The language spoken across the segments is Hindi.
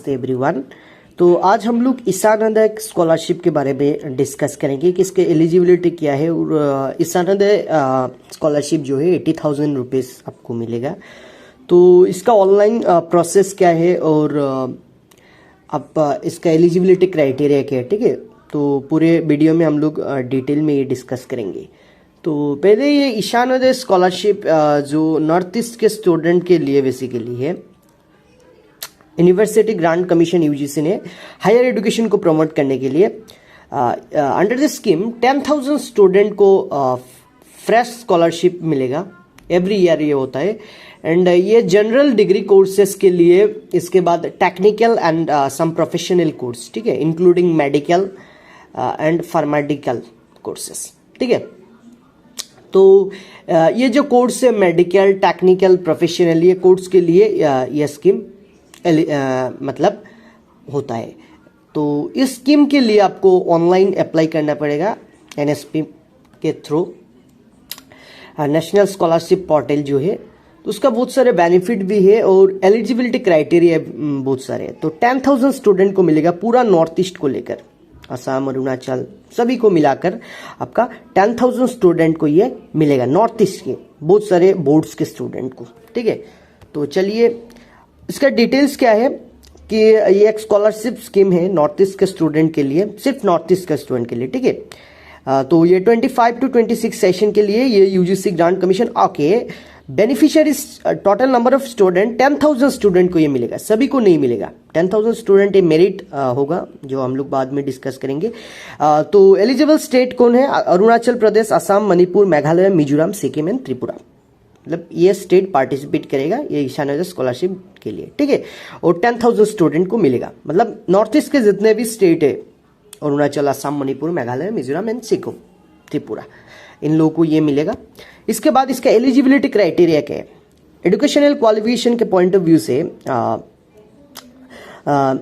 एवरीवन। तो आज हम लोग ईशानोदय स्कॉलरशिप के बारे में डिस्कस करेंगे कि इसके एलिजिबिलिटी क्या है। और ईशानोदय स्कॉलरशिप जो है 80,000 रुपीज़ आपको मिलेगा। तो इसका ऑनलाइन प्रोसेस क्या है और आप इसका एलिजिबिलिटी क्राइटेरिया क्या है, ठीक है। तो पूरे वीडियो में हम लोग डिटेल में ये डिस्कस करेंगे। तो पहले ये ईशानोदय स्कॉलरशिप जो नॉर्थ ईस्ट के स्टूडेंट के लिए बेसिकली है, यूनिवर्सिटी ग्रांट कमीशन यूजीसी ने हायर एजुकेशन को प्रमोट करने के लिए अंडर द स्कीम 10,000 स्टूडेंट को फ्रेश स्कॉलरशिप मिलेगा। एवरी ईयर ये होता है। एंड ये जनरल डिग्री कोर्सेज के लिए, इसके बाद technical and some professional course, ठीक है, including medical and pharmaceutical courses, ठीक है। तो ये जो कोर्स है मेडिकल, टेक्निकल, प्रोफेशनल, ये कोर्स के लिए यह स्कीम मतलब होता है। तो इस स्कीम के लिए आपको ऑनलाइन अप्लाई करना पड़ेगा एनएसपी के थ्रू, नेशनल स्कॉलरशिप पोर्टल जो है। तो उसका बहुत सारे बेनिफिट भी है और एलिजिबिलिटी क्राइटेरिया बहुत सारे हैं। तो 10,000 स्टूडेंट को मिलेगा पूरा नॉर्थ ईस्ट को लेकर, असम, अरुणाचल सभी को मिलाकर आपका 10,000 स्टूडेंट को ये मिलेगा, नॉर्थ ईस्ट के बहुत सारे बोर्ड्स के स्टूडेंट को, ठीक है। तो चलिए इसका डिटेल्स क्या है कि ये एक स्कॉलरशिप स्कीम है नॉर्थ ईस्ट के स्टूडेंट के लिए, सिर्फ नॉर्थ ईस्ट के स्टूडेंट के लिए, ठीक है। तो ये 25 to 26 सेशन के लिए ये UGC grant commission okay. Beneficiaries total number of student 10,000 student को ये मिलेगा, सभी को नहीं मिलेगा। 10,000 स्टूडेंट ये मेरिट होगा, जो हम लोग बाद में डिस्कस करेंगे। तो एलिजिबल स्टेट कौन है? अरुणाचल प्रदेश, असम, मणिपुर, मेघालय, मिजोरम, सिक्किम एंड त्रिपुरा। मतलब ये स्टेट पार्टिसिपेट करेगा ये ईशानोदय स्कॉलरशिप के लिए, ठीक है। और 10,000 स्टूडेंट को मिलेगा, मतलब नॉर्थ ईस्ट के जितने भी स्टेट है, अरुणाचल, असम, मणिपुर, मेघालय, मिजोरम एंड सिक्किम, त्रिपुरा, इन लोगों को ये मिलेगा। इसके बाद इसका एलिजिबिलिटी क्राइटेरिया क्या है? एजुकेशनल क्वालिफिकेशन के पॉइंट ऑफ व्यू से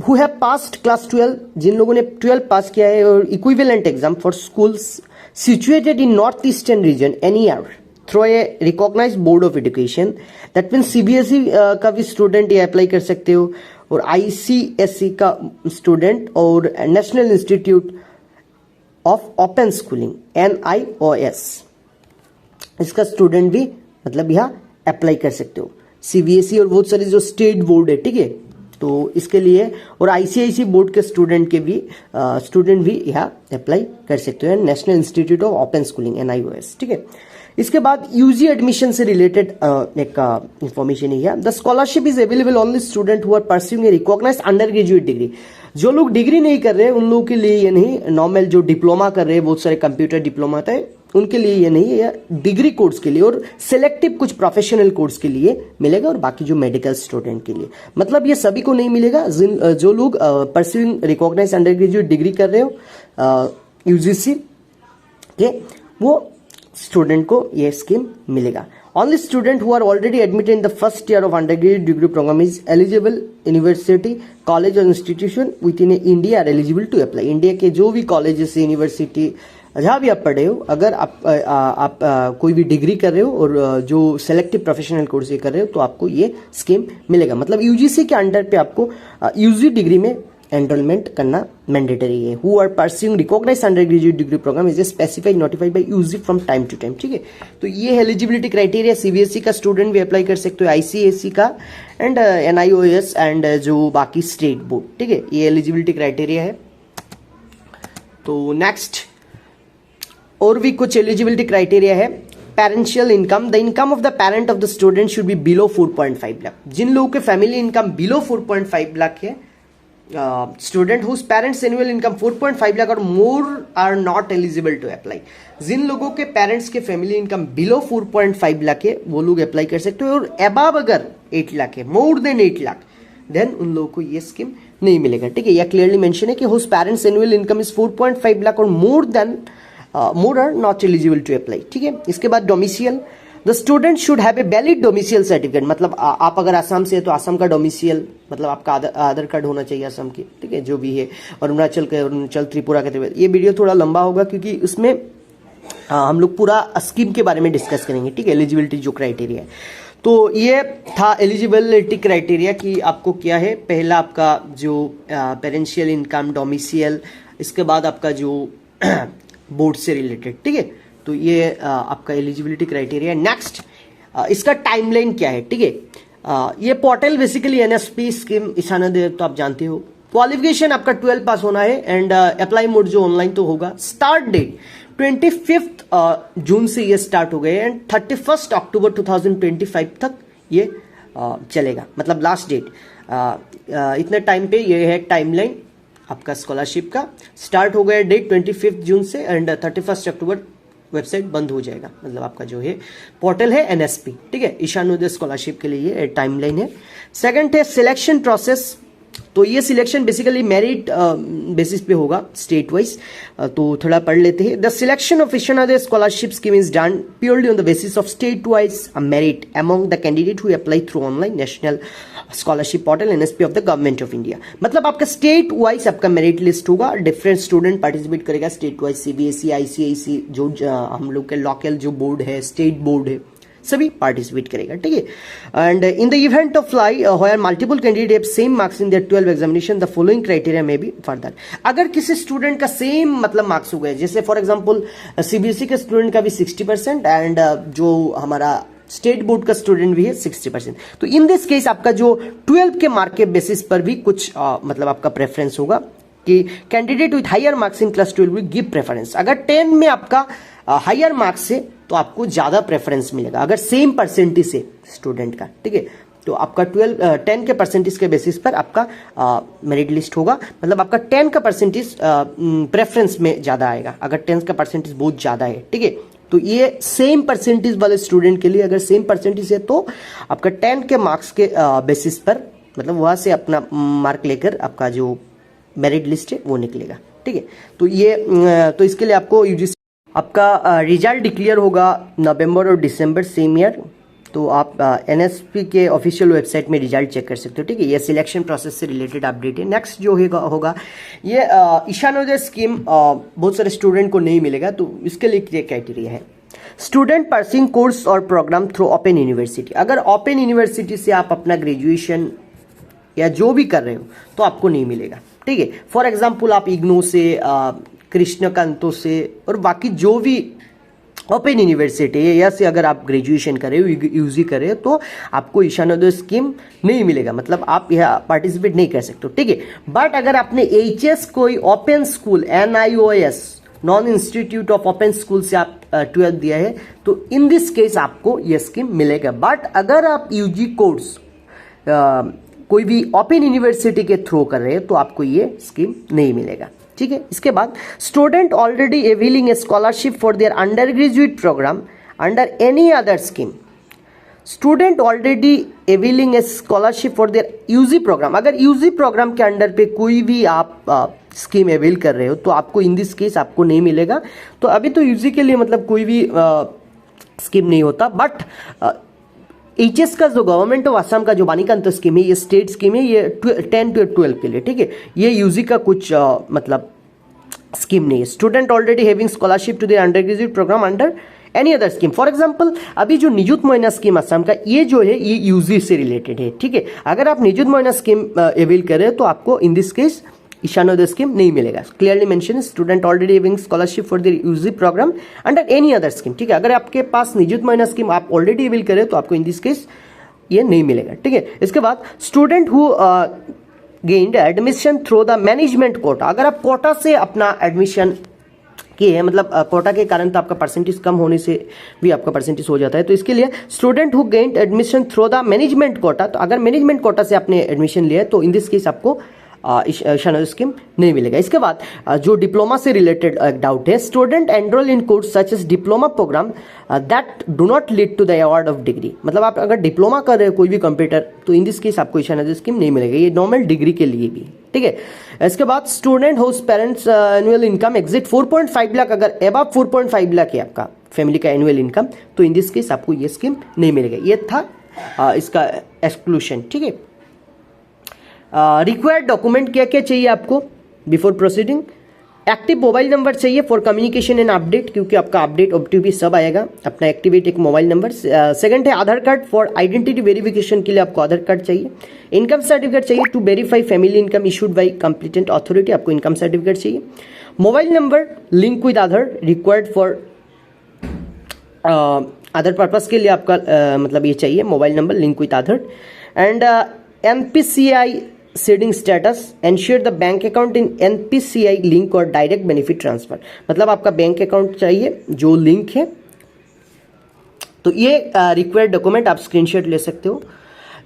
हु हैव पास्ड क्लास 12, जिन लोगों ने 12 पास किया है, और equivalent exam for schools situated in North Eastern region any year through a recognised board of education. That means CBSE का भी स्टूडेंट ये अप्लाई कर सकते हो, और आईसीएसई का स्टूडेंट, और national institute of open schooling NIOS, इसका स्टूडेंट भी मतलब यहाँ अप्लाई कर सकते हो। सीबीएसई और बहुत सारे जो स्टेट बोर्ड है, ठीक है, तो इसके लिए, और आईसीआईसी बोर्ड के स्टूडेंट भी यहाँ अप्लाई कर सकते हो, national institute of open schooling NIOS, ठीक है। इसके बाद यूजी एडमिशन से रिलेटेड एक इंफॉर्मेशन है। The scholarship is available only student who are pursuing a recognised undergraduate degree. जो लोग डिग्री नहीं कर रहे उन लोगों के लिए ये नहीं, नॉर्मल जो डिप्लोमा कर रहे हैं, बहुत सारे कंप्यूटर डिप्लोमा होता है, उनके लिए ये नहीं है, डिग्री कोर्स के लिए और सिलेक्टिव कुछ प्रोफेशनल कोर्स के लिए मिलेगा, और बाकी जो मेडिकल स्टूडेंट के लिए, मतलब ये सभी को नहीं मिलेगा। जो लोग pursuing recognised undergraduate degree कर रहे हो यूजीसी के, वो स्टूडेंट को ये स्कीम मिलेगा। Only student who are already admitted in the first year of undergraduate degree programme is eligible. University, college और institution within India are eligible to apply. India के जो भी कॉलेजेस, यूनिवर्सिटी, जहाँ भी आप पढ़े हो, अगर आप कोई भी डिग्री कर रहे हो और जो सेलेक्टिव प्रोफेशनल कोर्स कर रहे हो, तो आपको ये स्कीम मिलेगा। मतलब यूजीसी के अंडर पे आपको यूजी डिग्री में एनरोलमेंट करना मैंडेटरी है। Who are pursuing recognised undergraduate degree programme is specified notified by UG from time to time, ठीक है। तो ये एलिजिबिलिटी क्राइटेरिया, सीबीएसई का स्टूडेंट भी अप्लाई कर सकते हो, आईसीएसई का एंड NIOS एंड जो बाकी स्टेट बोर्ड, ठीक है, ये एलिजिबिलिटी क्राइटेरिया है। तो नेक्स्ट और भी कुछ एलिजिबिलिटी क्राइटेरिया है। Parental income, the income of the parent of the student should be below 4.5 lakh. जिन लोगों के फैमिली इनकम बिलो 4.5 लाख है, student whose parents annual income 4.5 lakh और more are not eligible to apply. जिन लोगों के पेरेंट्स के फैमिली इनकम बिलो 4.5 लाख है, वो लोग अप्लाई कर सकते हो, और अबव अगर 8 लाख है, मोर देन 8 लाख, देन उन लोगों को ये स्कीम नहीं मिलेगा, ठीक है। यह क्लियरली मेंशन है कि whose parents annual income is 4.5 lakh और more are not eligible to apply, ठीक है। इसके बाद domicile, the student should have a valid domicile certificate. मतलब आप अगर असम से है तो असम का डोमिसियल, मतलब आपका आधार कार्ड होना चाहिए असम की, ठीक है, जो भी है। और अरुणाचल, त्रिपुरा का, ये वीडियो थोड़ा लंबा होगा क्योंकि उसमें हम लोग पूरा स्कीम के बारे में डिस्कस करेंगे, ठीक है, एलिजिबिलिटी जो क्राइटेरिया है। तो ये था एलिजिबिलिटी क्राइटेरिया कि आपको क्या है, पहला आपका जो पेरेंशियल इनकम, डोमिसियल, इसके बाद आपका जो बोर्ड से रिलेटेड, ठीक है। तो ये आपका एलिजिबिलिटी क्राइटेरिया। नेक्स्ट इसका टाइमलाइन क्या है, ठीक है। ये पोर्टल बेसिकली एनएसपी स्कीम ईशानोदय तो आप जानते हो। क्वालिफिकेशन आपका 12 पास होना है एंड अप्लाई मोड जो ऑनलाइन तो होगा। स्टार्ट डेट 25 जून से ये स्टार्ट हो गए एंड 31 अक्टूबर 2025 तक ये चलेगा, मतलब लास्ट डेट। इतने टाइम पे ये है टाइमलाइन आपका स्कॉलरशिप का। स्टार्ट हो गया डेट 25 जून से एंड 31 अक्टूबर वेबसाइट बंद हो जाएगा, मतलब आपका जो है पोर्टल है एनएसपी, ठीक है। ईशानोदय स्कॉलरशिप के लिए ये टाइमलाइन है। सेकंड है सिलेक्शन प्रोसेस। तो ये सिलेक्शन बेसिकली मेरिट बेसिस पे होगा स्टेट वाइज, तो थोड़ा पढ़ लेते हैं। The selection of Ishan Uday scholarship scheme is done purely on the basis of state wise merit among the candidate who apply through online national scholarship portal NSP of the government of India. मतलब आपका स्टेट वाइज आपका मेरिट लिस्ट होगा, डिफरेंट स्टूडेंट पार्टिसिपेट करेगा स्टेट वाइज। सीबीएसई, आईसीआईसी, जो हम लोग के लोकल जो बोर्ड है, स्टेट बोर्ड है, सभी पार्टिसिपेट करेगा, ठीक है। And in the event of fly where multiple candidate have same marks in their 12 examination the following criteria में बी फर्दर। अगर किसी स्टूडेंट का सेम मतलब मार्क्स हो गए, जैसे फॉर एग्जांपल सीबीएसई के स्टूडेंट का भी 60% एंड जो हमारा स्टेट बोर्ड का स्टूडेंट भी है 60%, तो इन दिस केस आपका जो 12 के मार्क के बेसिस पर भी कुछ मतलब आपका प्रेफरेंस होगा कि candidate with higher marks in class 12 will give preference. अगर 10 में आपका हायर मार्क्स है तो आपको ज्यादा प्रेफरेंस मिलेगा, अगर सेम परसेंटेज है स्टूडेंट का, ठीक है। तो आपका 10 के परसेंटेज के बेसिस पर आपका मेरिट लिस्ट होगा, मतलब आपका 10 का परसेंटेज प्रेफरेंस में ज्यादा आएगा अगर 10 का परसेंटेज बहुत ज्यादा है, ठीक है। तो ये सेम परसेंटेज वाले स्टूडेंट के लिए अगर सेम परसेंटेज है तो आपका 10 के मार्क्स के बेसिस पर, मतलब वहां से अपना मार्क लेकर आपका जो मेरिट लिस्ट है वो निकलेगा, ठीक है। तो ये तो इसके लिए आपको यूजीसी आपका रिजल्ट डिक्लेयर होगा नवंबर और दिसंबर सेम ईयर। तो आप एनएसपी के ऑफिशियल वेबसाइट में रिजल्ट चेक कर सकते हो, ठीक है। ये सिलेक्शन प्रोसेस से रिलेटेड अपडेट है। नेक्स्ट जो होगा ये ईशानोदय स्कीम बहुत सारे स्टूडेंट को नहीं मिलेगा, तो इसके लिए क्या क्राइटेरिया है। स्टूडेंट परसिंग कोर्स और प्रोग्राम थ्रू ओपन यूनिवर्सिटी। अगर ओपन यूनिवर्सिटी से आप अपना ग्रेजुएशन या जो भी कर रहे हो तो आपको नहीं मिलेगा, ठीक है। फॉर एग्जाम्पल आप इग्नो से, कृष्णकांतो से और बाकी जो भी ओपन यूनिवर्सिटी है या से अगर आप ग्रेजुएशन कर रहे हो, यूजी कर रहे हो, तो आपको ईशानोदय स्कीम नहीं मिलेगा, मतलब आप यहाँ पार्टिसिपेट नहीं कर सकते, ठीक है। बट अगर आपने एचएस कोई open school NIOS non institute of open school से आप 12 दिया है तो इन दिस केस आपको यह स्कीम मिलेगा। बट अगर आप यूजी कोर्स कोई भी ओपन यूनिवर्सिटी के थ्रू कर रहे हैं तो आपको ये स्कीम नहीं मिलेगा, ठीक है। इसके बाद student already availing a scholarship for their undergraduate programme under any other scheme. Student already availing a scholarship for their UG programme. अगर यूजी प्रोग्राम के अंडर पे कोई भी आप स्कीम अवेल कर रहे हो तो आपको इन दिस केस आपको नहीं मिलेगा। तो अभी तो यूजी के लिए मतलब कोई भी स्कीम नहीं होता, बट एचएस का जो गवर्नमेंट ऑफ असम का जो बालिकांत स्कीम है, ये स्टेट स्कीम है, ये 10 to 12 के लिए, ठीक है। ये यूजी का कुछ मतलब स्कीम नहीं है। Student already having scholarship to their undergraduate programme under any other scheme. For example अभी जो निजुत मोइना स्कीम असम का, ये जो है ये यूजी से रिलेटेड है, ठीक है। अगर आप निजुत मोइना स्कीम अवेल करें तो आपको in this case Ishan Uday scheme नहीं मिलेगा। Clearly mention student already having scholarship for their UG program under any other scheme, ठीक है। अगर आपके पास निजुत मोइना स्कीम आप ऑलरेडी अवेल करें तो आपको इन दिस केस ये नहीं मिलेगा, ठीक है। इसके बाद student who gained admission through the management quota. अगर आप कोटा से अपना एडमिशन किए है, मतलब कोटा के कारण तो आपका परसेंटेज कम होने से भी आपका परसेंटेज हो जाता है, तो इसके लिए student who gained admission through the management quota. तो अगर मैनेजमेंट कोटा से आपने एडमिशन लिया है तो इन दिस केस आपको ईशानोदय स्कीम नहीं मिलेगा। इसके बाद जो डिप्लोमा से रिलेटेड डाउट है, student enrol in course such as diploma programme that do not lead to the award of degree. मतलब आप अगर डिप्लोमा कर रहे हो कोई भी कंप्यूटर तो इन दिस केस आपको ईशानोदय स्कीम नहीं मिलेगा, ये नॉर्मल डिग्री के लिए भी, ठीक है। इसके बाद student whose parents annual income exit 4.5 lakh, अगर अबव 4.5 लाख है आपका फैमिली का एनुअल इनकम तो इन दिस केस आपको ये स्कीम नहीं मिलेगा। ये था इसका एक्सक्लूशन, ठीक है। रिक्वायर्ड डॉक्यूमेंट क्या क्या चाहिए आपको before proceeding. Active mobile number चाहिए फॉर कम्युनिकेशन एंड अपडेट, क्योंकि आपका अपडेट ओटीपी सब आएगा। अपना एक्टिवेट एक मोबाइल नंबर। सेकंड है Aadhaar card for identity verification के लिए आपको आधार कार्ड चाहिए। इनकम सर्टिफिकेट चाहिए to verify family income issued by competent authority, आपको इनकम सर्टिफिकेट चाहिए। Mobile number link with Aadhaar required for other purpose के लिए आपका मतलब ये चाहिए mobile number link with Aadhaar. And NPCI seeding status, ensure the bank account in NPCI link और डायरेक्ट बेनिफिट ट्रांसफर, मतलब आपका बैंक अकाउंट चाहिए जो लिंक है। तो ये रिक्वायर्ड डॉक्यूमेंट आप स्क्रीनशॉट ले सकते हो।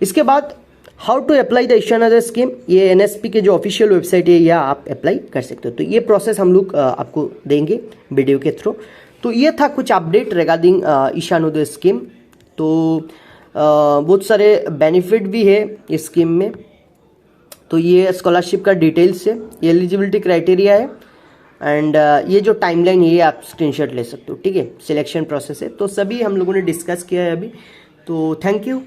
इसके बाद how to apply the Ishan Uday scheme, ये एनएसपी के जो ऑफिशियल वेबसाइट है या आप अप्लाई कर सकते हो। तो ये प्रोसेस हम लोग आपको देंगे वीडियो के थ्रू। तो ये था कुछ अपडेट रिगार्डिंग ईशानोदय स्कीम। तो बहुत सारे बेनिफिट भी है इस स्कीम में। तो ये स्कॉलरशिप का डिटेल्स है, ये एलिजिबिलिटी क्राइटेरिया है एंड ये जो टाइमलाइन है ये आप स्क्रीनशॉट ले सकते हो, ठीक है। सिलेक्शन प्रोसेस है, तो सभी हम लोगों ने डिस्कस किया है अभी। तो थैंक यू।